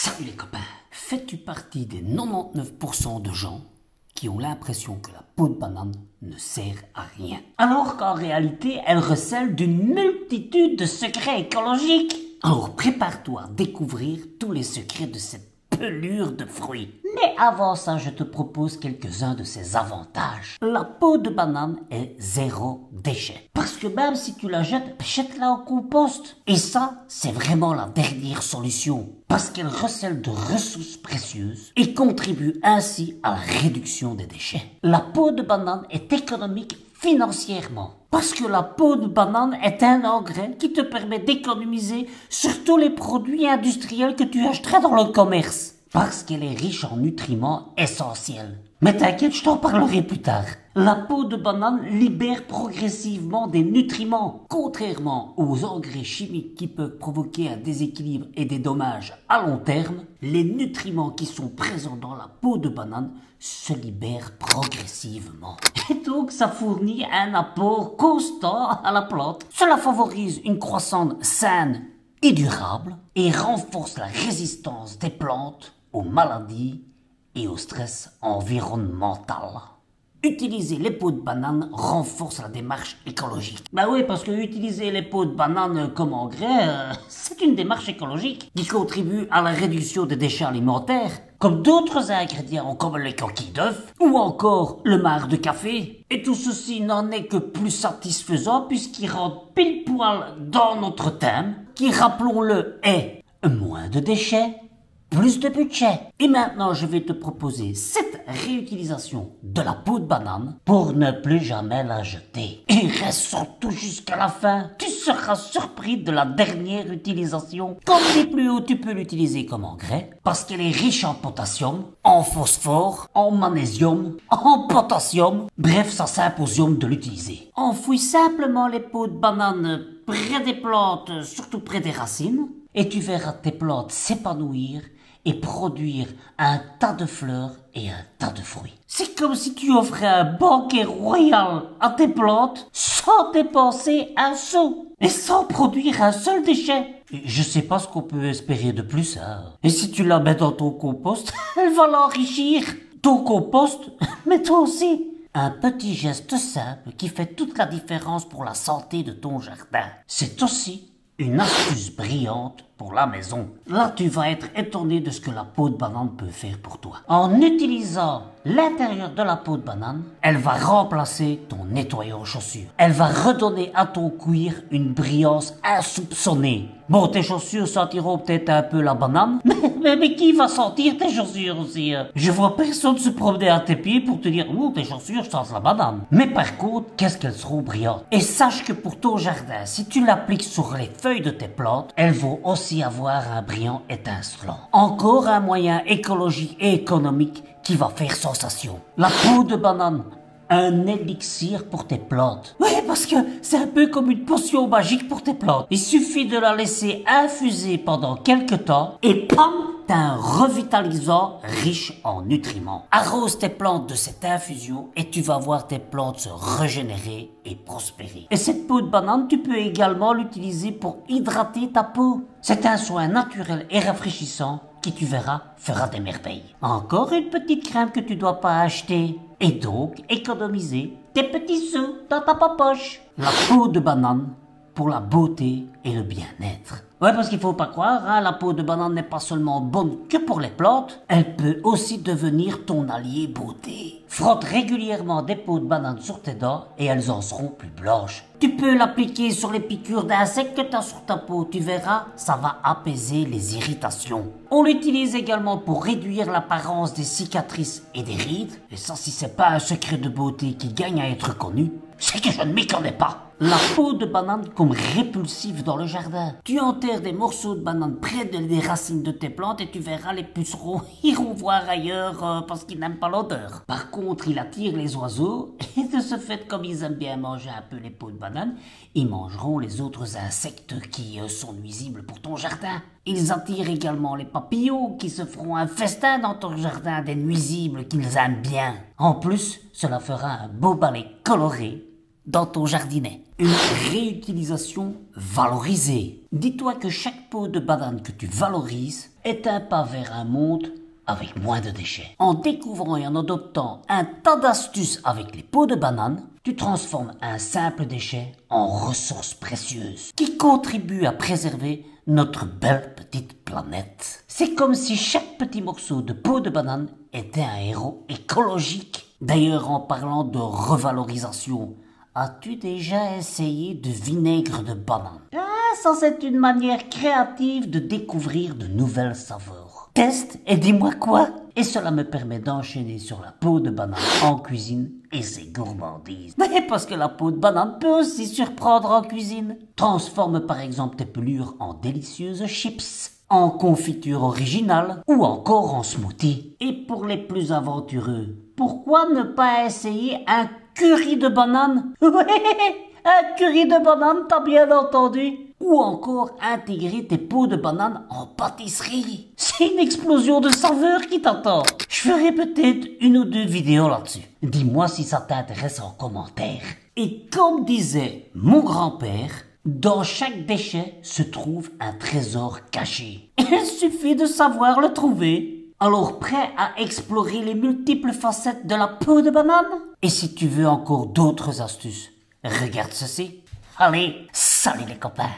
Salut les copains, fais-tu partie des 99% de gens qui ont l'impression que la peau de banane ne sert à rien, alors qu'en réalité elle recèle d'une multitude de secrets écologiques? Alors prépare-toi à découvrir tous les secrets de cette pelure de fruits. Mais avant ça, je te propose quelques-uns de ses avantages. La peau de banane est zéro déchet. Parce que même si tu la jettes, jette-la en compost. Et ça, c'est vraiment la dernière solution. Parce qu'elle recèle de ressources précieuses et contribue ainsi à la réduction des déchets. La peau de banane est économique financièrement. Parce que la peau de banane est un engrais qui te permet d'économiser sur tous les produits industriels que tu achèterais dans le commerce. Parce qu'elle est riche en nutriments essentiels. Mais t'inquiète, je t'en parlerai plus tard. La peau de banane libère progressivement des nutriments. Contrairement aux engrais chimiques qui peuvent provoquer un déséquilibre et des dommages à long terme, les nutriments qui sont présents dans la peau de banane se libèrent progressivement. Et donc ça fournit un apport constant à la plante. Cela favorise une croissance saine et durable et renforce la résistance des plantes aux maladies et au stress environnemental. Utiliser les peaux de banane renforce la démarche écologique. Bah oui, parce que utiliser les peaux de banane comme engrais, c'est une démarche écologique qui contribue à la réduction des déchets alimentaires, comme d'autres ingrédients comme les coquilles d'œufs ou encore le marc de café. Et tout ceci n'en est que plus satisfaisant puisqu'il rentre pile poil dans notre thème, qui, rappelons-le, est moins de déchets, plus de budget. Et maintenant, je vais te proposer cette réutilisation de la peau de banane pour ne plus jamais la jeter. Et reste surtout jusqu'à la fin. Tu seras surpris de la dernière utilisation. Comme dit plus haut, tu peux l'utiliser comme engrais parce qu'elle est riche en potassium, en phosphore, en magnésium, en potassium. Bref, ça symposium de l'utiliser. Enfouis simplement les peaux de banane près des plantes, surtout près des racines, et tu verras tes plantes s'épanouir et produire un tas de fleurs et un tas de fruits. C'est comme si tu offrais un banquet royal à tes plantes sans dépenser un sou et sans produire un seul déchet. Je sais pas ce qu'on peut espérer de plus, hein. Et si tu la mets dans ton compost, elle va l'enrichir. Ton compost, mais toi aussi. Un petit geste simple qui fait toute la différence pour la santé de ton jardin. C'est aussi une astuce brillante pour la maison. Là, tu vas être étonné de ce que la peau de banane peut faire pour toi. En utilisant l'intérieur de la peau de banane, elle va remplacer ton nettoyant chaussures. Elle va redonner à ton cuir une brillance insoupçonnée. Bon, tes chaussures sentiront peut-être un peu la banane, mais qui va sentir tes chaussures aussi? Je vois personne se promener à tes pieds pour te dire « Oh, tes chaussures sentent la banane ». Mais par contre, qu'est-ce qu'elles seront brillantes. Et sache que pour ton jardin, si tu l'appliques sur les feuilles de tes plantes, elles vont aussi avoir un brillant étincelant. Encore un moyen écologique et économique qui va faire sensation. La peau de banane, un élixir pour tes plantes. Oui, parce que c'est un peu comme une potion magique pour tes plantes. Il suffit de la laisser infuser pendant quelques temps et pam, t'as un revitalisant riche en nutriments. Arrose tes plantes de cette infusion et tu vas voir tes plantes se régénérer et prospérer. Et cette peau de banane, tu peux également l'utiliser pour hydrater ta peau. C'est un soin naturel et rafraîchissant qui, tu verras, fera des merveilles. Encore une petite crème que tu dois pas acheter. Et donc, économiser tes petits sous dans ta poche. La peau de banane pour la beauté et le bien-être. Ouais, parce qu'il faut pas croire, hein, la peau de banane n'est pas seulement bonne que pour les plantes, elle peut aussi devenir ton allié beauté. Frotte régulièrement des peaux de banane sur tes dents et elles en seront plus blanches. Tu peux l'appliquer sur les piqûres d'insectes que tu as sur ta peau, tu verras, ça va apaiser les irritations. On l'utilise également pour réduire l'apparence des cicatrices et des rides. Et ça, si c'est pas un secret de beauté qui gagne à être connu, c'est que je ne m'y connais pas. La peau de banane comme répulsif dans le jardin. Tu enterres des morceaux de banane près des racines de tes plantes et tu verras les pucerons iront voir ailleurs parce qu'ils n'aiment pas l'odeur. Par contre, il attire les oiseaux et de ce fait, comme ils aiment bien manger un peu les peaux de banane, ils mangeront les autres insectes qui sont nuisibles pour ton jardin. Ils attirent également les papillons qui se feront un festin dans ton jardin des nuisibles qu'ils aiment bien. En plus, cela fera un beau balai coloré dans ton jardinet. Une réutilisation valorisée. Dis-toi que chaque peau de banane que tu valorises est un pas vers un monde avec moins de déchets. En découvrant et en adoptant un tas d'astuces avec les peaux de banane, tu transformes un simple déchet en ressource précieuse qui contribue à préserver notre belle petite planète. C'est comme si chaque petit morceau de peau de banane était un héros écologique. D'ailleurs, en parlant de revalorisation, as-tu déjà essayé de vinaigre de banane? Ça c'est une manière créative de découvrir de nouvelles saveurs. Teste et dis-moi quoi? Et cela me permet d'enchaîner sur la peau de banane en cuisine et ses gourmandises. Mais parce que la peau de banane peut aussi surprendre en cuisine. Transforme par exemple tes pelures en délicieuses chips, en confiture originale ou encore en smoothie. Et pour les plus aventureux, pourquoi ne pas essayer un curry de banane? Ouais, un curry de banane, t'as bien entendu. Ou encore intégrer tes peaux de banane en pâtisserie. C'est une explosion de saveurs qui t'attend. Je ferai peut-être une ou deux vidéos là-dessus. Dis-moi si ça t'intéresse en commentaire. Et comme disait mon grand-père, dans chaque déchet se trouve un trésor caché. Il suffit de savoir le trouver. Alors prêt à explorer les multiples facettes de la peau de banane? Et si tu veux encore d'autres astuces, regarde ceci. Allez, salut les copains!